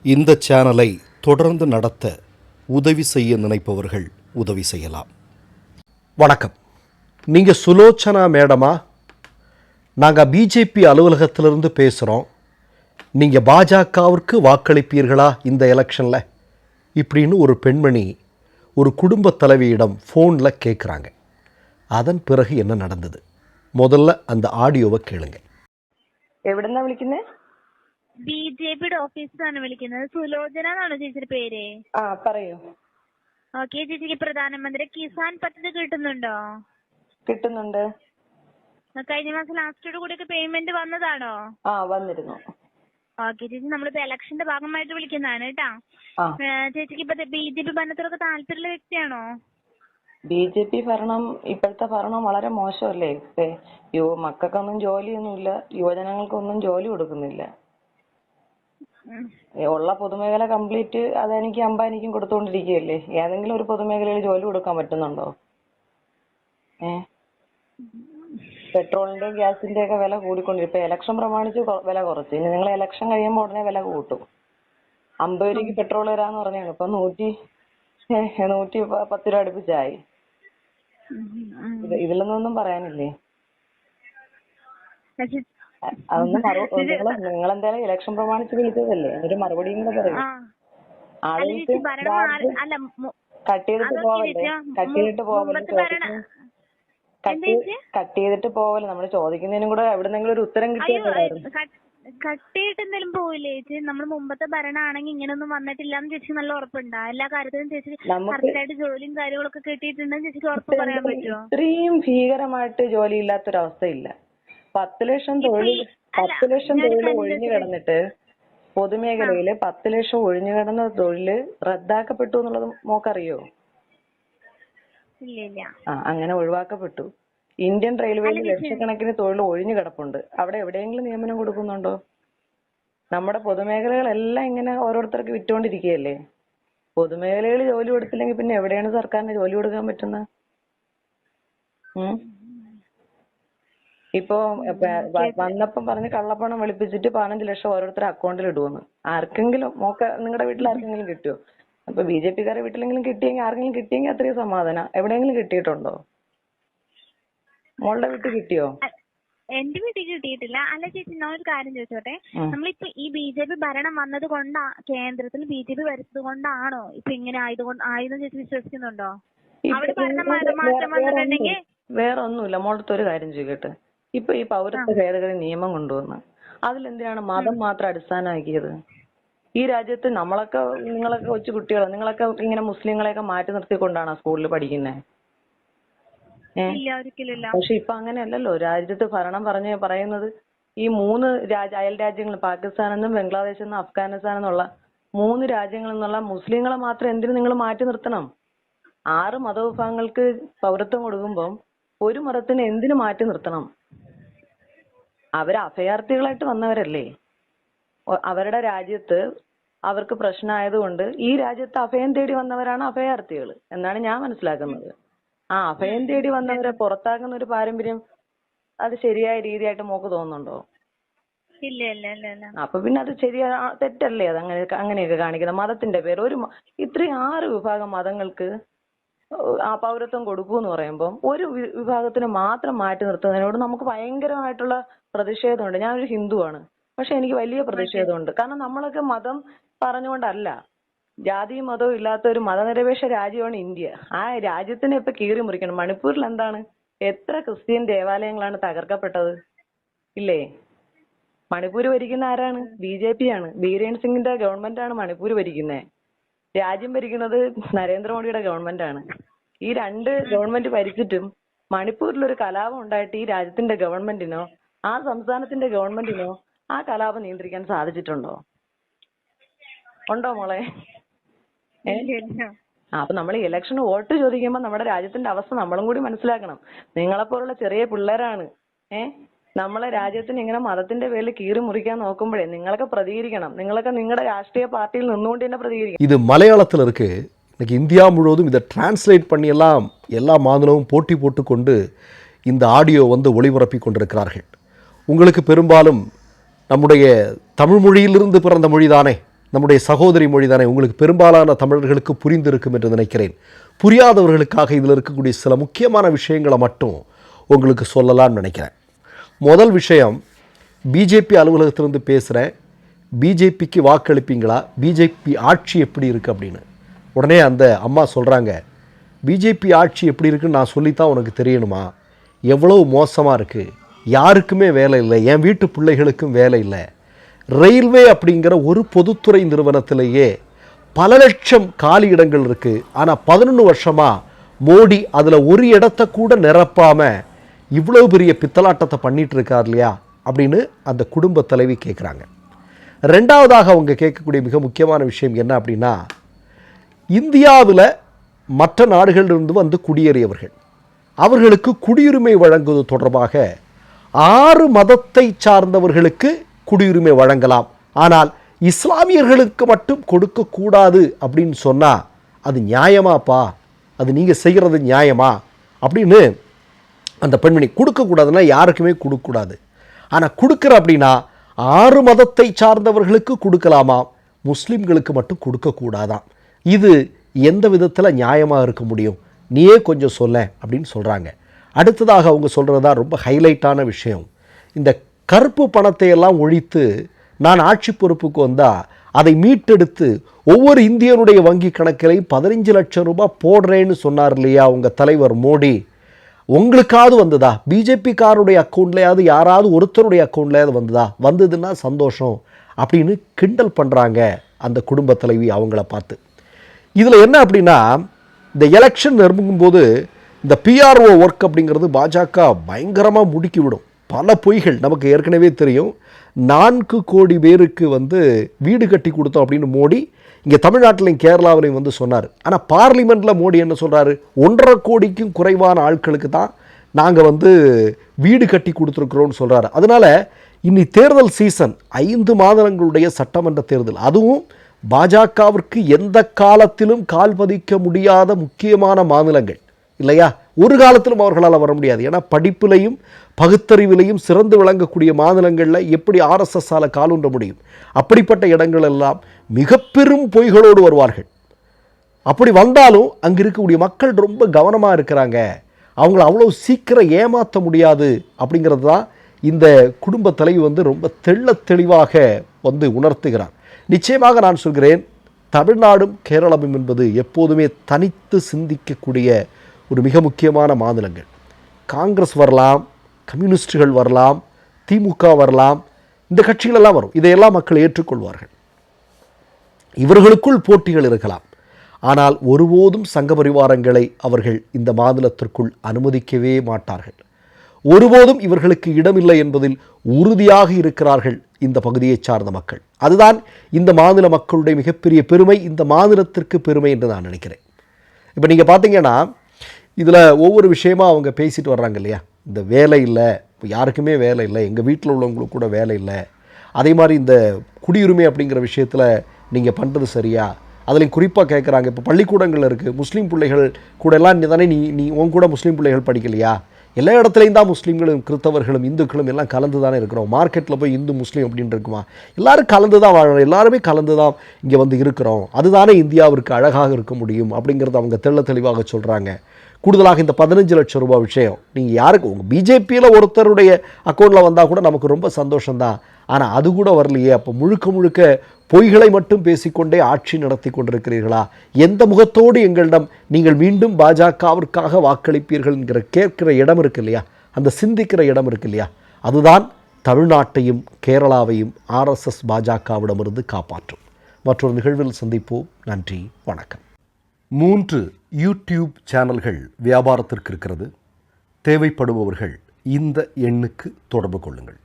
இந்த சேனலை தொடர்ந்து நடத்த உதவி செய்ய நினைப்பவர்கள் உதவி செய்யலாம். வணக்கம். நீங்கள் சுலோச்சனா மேடமா? நாங்கள் பிஜேபி அலுவலகத்திலிருந்து பேசுகிறோம். நீங்கள் பாஜகவிற்கு வாக்களிப்பீர்களா இந்த எலெக்ஷனில் இப்படின்னு ஒரு பெண்மணி ஒரு குடும்ப தலைவியிடம் ஃபோனில் கேட்குறாங்க. அதன் பிறகு என்ன நடந்தது? முதல்ல அந்த ആഡിയോவை കേളുங்க. എവിടെന്നാ വിളിക്കുന്നേ? ബിജെപിയുടെ ഓഫീസിലാണ് വിളിക്കുന്നത്. സുലോചന എന്നാണോ ചേച്ചിയുടെ പേര്? ആ പറയൂ. ഓക്കെ, ചേച്ചിക്ക് പ്രധാനമന്ത്രി കിസാൻ പദ്ധതി കിട്ടുന്നുണ്ടോ? കിട്ടുന്നുണ്ട്. കഴിഞ്ഞ മാസം ലാസ്റ്റോട് കൂടിയൊക്കെ പേയ്മെന്റ് വന്നതാണോ? ആ വന്നിരുന്നു. ഓക്കെ ചേച്ചി, നമ്മളിപ്പോ ഇലക്ഷന്റെ ഭാഗമായിട്ട് വിളിക്കുന്നതാണ് കേട്ടാ. ചേച്ചിക്ക് ഇപ്പൊ ബിജെപി ഭരണത്തിലൊക്കെ താല്പര്യമുള്ള വ്യക്തിയാണോ? ബിജെപി ഭരണം, ഇപ്പോഴത്തെ ഭരണം വളരെ മോശമല്ലേ. മക്കൾക്കൊന്നും ജോലിയൊന്നുമില്ല, യുവജനങ്ങൾക്കൊന്നും ജോലി കൊടുക്കുന്നില്ല. ഉള്ള പൊതുമേഖല കംപ്ലീറ്റ് അദാനിക്കും അംബാനിക്കും കൊടുത്തുകൊണ്ടിരിക്കുകയല്ലേ. ഏതെങ്കിലും ഒരു പൊതുമേഖലയിൽ ജോലി കൊടുക്കാൻ പറ്റുന്നുണ്ടോ? പെട്രോളിന്റെയും ഗ്യാസിന്റെയും ഒക്കെ വില കൂടിക്കൊണ്ടിരിക്കും. ഇപ്പൊ ഇലക്ഷൻ പ്രമാണിച്ച് വില കുറച്ച്. ഇനി നിങ്ങൾ ഇലക്ഷൻ കഴിയുമ്പോൾ ഉടനെ വില കൂട്ടും. 50 രൂപയ്ക്ക് പെട്രോൾ വരാന്ന് പറഞ്ഞാണ്. ഇപ്പൊ 110 രൂപ അടുപ്പിച്ചായി. ഇതിലൊന്നും പറയാനില്ലേ? അതൊന്നും നിങ്ങൾ എന്തായാലും ഇലക്ഷൻ പ്രമാണിച്ച് വിളിച്ചതല്ലേ, ഒരു മറുപടിയും കൂടെ പറയും. ആളുകൾക്ക് കട്ട് ചെയ്തിട്ട് പോവല്ലേ നമ്മൾ ചോദിക്കുന്നതിനും കൂടെ എവിടെന്നെങ്കിലും ഒരു ഉത്തരം കിട്ടിയായിരുന്നു. കട്ടിയിട്ട് എന്തെങ്കിലും പോയില്ലേ ചേച്ചി? നമ്മൾ മുമ്പത്തെ ഭരണമാണെങ്കിൽ ഇങ്ങനെയൊന്നും വന്നിട്ടില്ലാന്ന് ചേച്ചി നല്ല ഉറപ്പുണ്ടോ? എല്ലാ കാര്യത്തിലും ചേച്ചി കറക്റ്റായിട്ട് ജോലിയും കാര്യങ്ങളൊക്കെ കിട്ടിയിട്ടുണ്ടെന്ന് ചേച്ചിക്ക് ഉറപ്പ് പറയാൻ പറ്റുമോ? ഇത്രയും ഭീകരമായിട്ട് ജോലി ഇല്ലാത്തൊരവസ്ഥയില്ല. 10 ലക്ഷം തൊഴിൽ ഒഴിഞ്ഞു കിടന്നിട്ട് പൊതുമേഖലയില് 10 ലക്ഷം ഒഴിഞ്ഞു കിടന്ന തൊഴില് റദ്ദാക്കപ്പെട്ടു എന്നുള്ളത് മോക്കറിയോ? അങ്ങനെ ഒഴിവാക്കപ്പെട്ടു. ഇന്ത്യൻ റെയിൽവേയിൽ ലക്ഷക്കണക്കിന് തൊഴിൽ ഒഴിഞ്ഞു കിടപ്പുണ്ട്. അവിടെ എവിടെയെങ്കിലും നിയമനം കൊടുക്കുന്നുണ്ടോ? നമ്മുടെ പൊതുമേഖലകളെല്ലാം ഇങ്ങനെ ഓരോരുത്തർക്ക് വിറ്റുകൊണ്ടിരിക്കുകയല്ലേ. പൊതുമേഖലയിൽ ജോലി കൊടുത്തില്ലെങ്കിൽ പിന്നെ എവിടെയാണ് സർക്കാരിന് ജോലി കൊടുക്കാൻ പറ്റുന്നത്? ഇപ്പൊ വന്നപ്പം പറഞ്ഞ് കള്ളപ്പണം വെളുപ്പിച്ചിട്ട് 15 ലക്ഷം ഓരോരുത്തരുടെ അക്കൗണ്ടിൽ ഇടുവെന്ന്. ആർക്കെങ്കിലും നിങ്ങളുടെ വീട്ടിൽ ആർക്കെങ്കിലും കിട്ടിയോ? അപ്പൊ ബിജെപിക്കാരെ വീട്ടിലെങ്കിലും കിട്ടിയെങ്കിൽ, ആർക്കെങ്കിലും കിട്ടിയെങ്കിൽ അത്രയും സമാധാനം. എവിടെയെങ്കിലും കിട്ടിയിട്ടുണ്ടോ? മോളുടെ വീട്ടിൽ കിട്ടിയോ? എന്റെ വീട്ടിൽ കിട്ടിയിട്ടില്ല. അല്ല ചേച്ചി, ഞാൻ ഒരു കാര്യം ചോദിച്ചോട്ടെ. നമ്മളിപ്പോ ഈ ബിജെപി ഭരണം വന്നത് കൊണ്ടാ, കേന്ദ്രത്തിൽ ബിജെപി ഭരിച്ചത് കൊണ്ടാണോ ഇപ്പൊ ഇങ്ങനെ ആയതെന്ന് ചേച്ചി വിശ്വസിക്കുന്നുണ്ടോ? അവിടെ ഭരണം മാറ്റം വന്നിട്ടുണ്ടെങ്കിൽ വേറെ ഒന്നുമില്ല. മോളത്തെ ഒരു കാര്യം ചെയ്യട്ടെ. ഇപ്പൊ ഈ പൗരത്വ ഭേദഗതി നിയമം കൊണ്ടുവന്ന് അതിലെന്തിനാണ് മതം മാത്രം അടിസ്ഥാനമാക്കിയത്? ഈ രാജ്യത്ത് നിങ്ങളൊക്കെ കൊച്ചു കുട്ടികളോ, നിങ്ങളൊക്കെ ഇങ്ങനെ മുസ്ലിങ്ങളെയൊക്കെ മാറ്റി നിർത്തിക്കൊണ്ടാണോ സ്കൂളിൽ പഠിക്കുന്നത്? പക്ഷെ ഇപ്പൊ അങ്ങനെയല്ലല്ലോ. രാജ്യത്ത് ഭരണം പറയുന്നത് ഈ 3 അയൽ രാജ്യങ്ങൾ, പാകിസ്ഥാൻ എന്നും ബംഗ്ലാദേശ് എന്നും അഫ്ഗാനിസ്ഥാൻ എന്നുള്ള 3 രാജ്യങ്ങളിൽ നിന്നുള്ള മുസ്ലിങ്ങളെ മാത്രം എന്തിനു നിങ്ങൾ മാറ്റി നിർത്തണം? 6 മതവിഭാഗങ്ങൾക്ക് പൗരത്വം കൊടുക്കുമ്പോൾ ഒരു മതത്തിന് എന്തിനു മാറ്റി നിർത്തണം? അവര് അഭയാർത്ഥികളായിട്ട് വന്നവരല്ലേ. അവരുടെ രാജ്യത്ത് അവർക്ക് പ്രശ്നമായതുകൊണ്ട് ഈ രാജ്യത്ത് അഭയം തേടി വന്നവരാണ് അഭയാർത്ഥികൾ എന്നാണ് ഞാൻ മനസ്സിലാക്കുന്നത്. ആ അഭയം തേടി വന്നവരെ പുറത്താക്കുന്ന ഒരു പാരമ്പര്യം അത് ശരിയായ രീതിയായിട്ട് മോക്ക് തോന്നുന്നുണ്ടോ? അപ്പൊ പിന്നെ അത് തെറ്റല്ലേ? അത് അങ്ങനെയൊക്കെ കാണിക്കുന്നത് മതത്തിന്റെ പേര്. ഇത്രയും 6 വിഭാഗം മതങ്ങൾക്ക് ആ പൗരത്വം കൊടുക്കൂന്ന് പറയുമ്പോൾ ഒരു വിഭാഗത്തിന് മാത്രം മാറ്റി നിർത്തുന്നതിനോട് നമുക്ക് ഭയങ്കരമായിട്ടുള്ള പ്രതിഷേധമുണ്ട്. ഞാനൊരു ഹിന്ദുവാണ്, പക്ഷെ എനിക്ക് വലിയ പ്രതിഷേധമുണ്ട്. കാരണം നമ്മളൊക്കെ മതം പറഞ്ഞുകൊണ്ടല്ല, ജാതിയും മതവും ഇല്ലാത്ത ഒരു മതനിരപേക്ഷ രാജ്യമാണ് ഇന്ത്യ. ആ രാജ്യത്തിനെ ഇപ്പൊ കീറി മുറിക്കണം. മണിപ്പൂരിൽ എന്താണ്, എത്ര ക്രിസ്ത്യൻ ദേവാലയങ്ങളാണ് തകർക്കപ്പെട്ടത് ഇല്ലേ? മണിപ്പൂര് ഭരിക്കുന്ന ആരാണ്? BJP ആണ്. ബീരേൻ സിംഗിന്റെ ഗവൺമെന്റ് ആണ് മണിപ്പൂര് ഭരിക്കുന്നത്. രാജ്യം ഭരിക്കുന്നത് നരേന്ദ്രമോദിയുടെ ഗവൺമെന്റ് ആണ്. ഈ 2 ഗവൺമെന്റ് ഭരിച്ചിട്ടും മണിപ്പൂരിലൊരു കലാപം ഉണ്ടായിട്ട് ഈ രാജ്യത്തിന്റെ ഗവൺമെന്റിനോ ആ സംസ്ഥാനത്തിന്റെ ഗവൺമെന്റിനോ ആ കലാപം നിയന്ത്രിക്കാൻ സാധിച്ചിട്ടുണ്ടോ? ഉണ്ടോ മോളെ? അപ്പൊ നമ്മൾ ഇലക്ഷന് വോട്ട് ചോദിക്കുമ്പോൾ നമ്മുടെ രാജ്യത്തിന്റെ അവസ്ഥ നമ്മളും കൂടി മനസ്സിലാക്കണം. നിങ്ങളെപ്പോലുള്ള ചെറിയ പിള്ളേരാണ് നമ്മളെ രാജ്യത്തിന് ഇങ്ങനെ മതത്തിന്റെ പേരിൽ കീറി മുറിക്കാൻ നോക്കുമ്പോഴേ നിങ്ങളൊക്കെ പ്രതികരിക്കണം. നിങ്ങളൊക്കെ നിങ്ങളുടെ രാഷ്ട്രീയ പാർട്ടിയിൽ നിന്നുകൊണ്ട് തന്നെ പ്രതികരിക്കണം. இது மலையாளத்தில் இருக்கு. இன்னைக்கு இந்தியா முழுவதும் இதை டிரான்ஸ்லேட் பண்ணி எல்லா மாநிலமும் போட்டி போட்டுக்கொண்டு இந்த ஆடியோ ஒளிபரப்பி கொண்டிருக்கிறார்கள். உங்களுக்கு பெரும்பாலும் நம்முடைய தமிழ் மொழியிலிருந்து பிறந்த மொழிதானே நம்முடைய சகோதரி மொழி தானே, உங்களுக்கு பெரும்பாலான தமிழர்களுக்கு புரிந்திருக்கும் என்று நினைக்கிறேன். புரியாதவர்களுக்காக இதில் இருக்கக்கூடிய சில முக்கியமான விஷயங்களை மட்டும் உங்களுக்கு சொல்லலாம்னு நினைக்கிறேன். முதல் விஷயம், பிஜேபி அலுவலகத்திலிருந்து பேசுகிறேன், பிஜேபிக்கு வாக்களிப்பீங்களா, பிஜேபி ஆட்சி எப்படி இருக்குது அப்படின்னு. உடனே அந்த அம்மா சொல்கிறாங்க, பிஜேபி ஆட்சி எப்படி இருக்குன்னு நான் சொல்லித்தான் உனக்கு தெரியணுமா? எவ்வளோ மோசமாக இருக்குது, யாருக்குமே வேலை இல்லை, என் வீட்டு பிள்ளைகளுக்கும் வேலை இல்லை. ரயில்வே அப்படிங்கிற ஒரு பொதுத்துறை நிறுவனத்திலேயே பல லட்சம் காலி இடங்கள் இருக்குது. ஆனால் 11 வருஷமாக மோடி அதில் ஒரு இடத்த கூட நிரப்பாமல் இவ்வளோ பெரிய பித்தலாட்டத்தை பண்ணிகிட்டு இருக்கார் இல்லையா அப்படின்னு அந்த குடும்ப தலைவி கேட்குறாங்க. ரெண்டாவதாக அவங்க கேட்கக்கூடிய மிக முக்கியமான விஷயம் என்ன அப்படின்னா, இந்தியாவில் மற்ற நாடுகளிலிருந்து வந்து குடியேறியவர்கள் அவர்களுக்கு குடியுரிமை வழங்குவது தொடர்பாக 6 மதத்தை சார்ந்தவர்களுக்கு குடியுரிமை வழங்கலாம், ஆனால் இஸ்லாமியர்களுக்கு மட்டும் கொடுக்கக்கூடாது அப்படின்னு சொன்னால் அது நியாயமாப்பா, அது நீங்கள் செய்கிறது நியாயமா அப்படின்னு அந்த பெண்மணி, கொடுக்கக்கூடாதுன்னா யாருக்குமே கொடுக்கக்கூடாது, ஆனால் கொடுக்குற அப்படின்னா 6 மதத்தை சார்ந்தவர்களுக்கு கொடுக்கலாமா, முஸ்லீம்களுக்கு மட்டும் கொடுக்கக்கூடாதான். இது எந்த விதத்தில் நியாயமாக இருக்க முடியும், நீயே கொஞ்சம் சொல்ல அப்படின்னு சொல்கிறாங்க. அடுத்ததாக அவங்க சொல்கிறது தான் ரொம்ப ஹைலைட்டான விஷயம். இந்த கருப்பு பணத்தை எல்லாம் ஒழித்து நான் ஆட்சி பொறுப்புக்கு வந்தால் அதை மீட்டெடுத்து ஒவ்வொரு இந்தியனுடைய வங்கி கணக்கிலையும் 15 லட்சம் ரூபாய் போடுறேன்னு சொன்னார் இல்லையா உங்கள் தலைவர் மோடி. உங்களுக்காவது வந்ததா, பிஜேபிக்காரருடைய அக்கௌண்ட்லையாவது யாராவது ஒருத்தருடைய அக்கௌண்ட்லையாவது வந்ததா? வந்ததுன்னா சந்தோஷம் அப்படின்னு கிண்டல் பண்ணுறாங்க அந்த குடும்ப தலைவி அவங்கள பார்த்து. இதில் என்ன அப்படின்னா, இந்த எலெக்ஷன் நெருங்கும்போது இந்த பிஆர்ஓ ஒர்க் அப்படிங்கிறது பாஜக பயங்கரமாக முடுக்கி விடும். பல பொய்கள் நமக்கு ஏற்கனவே தெரியும். 4 கோடி பேருக்கு வந்து வீடு கட்டி கொடுத்தோம் அப்படின்னு மோடி இங்கே தமிழ்நாட்டிலையும் கேரளாவிலையும் வந்து சொன்னார். ஆனால் பார்லிமெண்ட்டில் மோடி என்ன சொல்கிறாரு, 1.5 கோடிக்கும் குறைவான ஆட்களுக்கு தான் நாங்கள் வந்து வீடு கட்டி கொடுத்துருக்குறோன்னு சொல்கிறாரு. அதனால் இனி தேர்தல் சீசன் 5 மாதங்களுடைய சட்டமன்ற தேர்தல், அதுவும் பாஜகவிற்கு எந்த காலத்திலும் கால் பதிக்க முடியாத முக்கியமான மாநிலங்கள் இல்லையா, ஒரு காலத்திலும் அவர்களால் வர முடியாது. ஏன்னா படிப்பிலையும் பகுத்தறிவிலையும் சிறந்து விளங்கக்கூடிய மாநிலங்களில் எப்படி ஆர்எஸ்எஸ்ஸால் காலூன்ற முடியும்? அப்படிப்பட்ட இடங்கள் எல்லாம் மிக பெரும் பொய்களோடு வருவார்கள். அப்படி வந்தாலும் அங்கே இருக்கக்கூடிய மக்கள் ரொம்ப கவனமாக இருக்கிறாங்க, அவங்கள அவ்வளோ சீக்கிரம் ஏமாற்ற முடியாது அப்படிங்கிறது தான் இந்த குடும்ப தலைவி வந்து ரொம்ப தெளிவாக வந்து உணர்த்துகிறார். நிச்சயமாக நான் சொல்கிறேன், தமிழ்நாடும் கேரளமும் என்பது எப்போதுமே தனித்து சிந்திக்கக்கூடிய ஒரு மிக முக்கியமான மாநிலங்கள். காங்கிரஸ் வரலாம், கம்யூனிஸ்டுகள் வரலாம், திமுக வரலாம், இந்த கட்சிகளெல்லாம் வரும், இதையெல்லாம் மக்கள் ஏற்றுக்கொள்வார்கள். இவர்களுக்குள் போட்டிகள் இருக்கலாம், ஆனால் ஒருபோதும் சங்க பரிவாரங்களை அவர்கள் இந்த மாநிலத்திற்குள் அனுமதிக்கவே மாட்டார்கள். ஒருபோதும் இவர்களுக்கு இடமில்லை என்பதில் உறுதியாக இருக்கிறார்கள் இந்த பகுதியை சார்ந்த மக்கள். அதுதான் இந்த மாநில மக்களுடைய மிகப்பெரிய பெருமை, இந்த மாநிலத்திற்கு பெருமை என்று நான் நினைக்கிறேன். இப்போ நீங்கள் பார்த்தீங்கன்னா இதில் ஒவ்வொரு விஷயமாக அவங்க பேசிட்டு வர்றாங்க இல்லையா, இந்த வேலை இல்லை, இப்போ யாருக்குமே வேலை இல்லை, எங்கள் வீட்டில் உள்ளவங்களுக்கு கூட வேலை இல்லை, அதே மாதிரி இந்த குடியுரிமை அப்படிங்கிற விஷயத்தில் நீங்கள் பண்ணுறது சரியா, அதுலேயும் குறிப்பாக கேட்குறாங்க, இப்போ பள்ளிக்கூடங்கள் இருக்குது, முஸ்லீம் பிள்ளைகள் கூட எல்லாம் தானே நீ உன் கூட முஸ்லீம் பிள்ளைகள் படிக்கலையா? எல்லா இடத்துலையும் தான் முஸ்லீம்களும் கிறிஸ்தவர்களும் இந்துக்களும் எல்லாம் கலந்து தானே இருக்கிறோம். மார்க்கெட்டில் போய் இந்து முஸ்லீம் அப்படின்னு இருக்குமா? எல்லோரும் கலந்து தான் வாழணும், எல்லாருமே கலந்து தான் இங்கே வந்து இருக்கிறோம், அதுதானே இந்தியாவிற்கு அழகாக இருக்க முடியும் அப்படிங்கிறத அவங்க தெளிவாக சொல்கிறாங்க. கூடுதலாக இந்த 15 லட்சம் ரூபாய் விஷயம், நீங்கள் யாருக்கு உங்கள் பிஜேபியில் ஒருத்தருடைய அக்கௌண்ட்டில் வந்தால் கூட நமக்கு ரொம்ப சந்தோஷம்தான், ஆனால் அது கூட வரலையே. அப்போ முழுக்க பொய்களை மட்டும் பேசிக்கொண்டே ஆட்சி நடத்தி கொண்டிருக்கிறீர்களா? எந்த முகத்தோடு எங்களிடம் நீங்கள் மீண்டும் பாஜகவிற்காக வாக்களிப்பீர்கள் என்கிற கேட்கிற இடம் இருக்கு இல்லையா, அந்த சிந்திக்கிற இடம் இருக்கு இல்லையா, அதுதான் தமிழ்நாட்டையும் கேரளாவையும் ஆர்எஸ்எஸ் பாஜகவிடமிருந்து காப்பாற்றும். மற்றொரு நிகழ்வில் சந்திப்போம். நன்றி, வணக்கம். 3 யூடியூப் சேனல்கள் வியாபாரத்திற்கு இருக்கிறது. தேவைப்படுபவர்கள் இந்த எண்ணுக்கு தொடர்பு கொள்ளுங்கள்.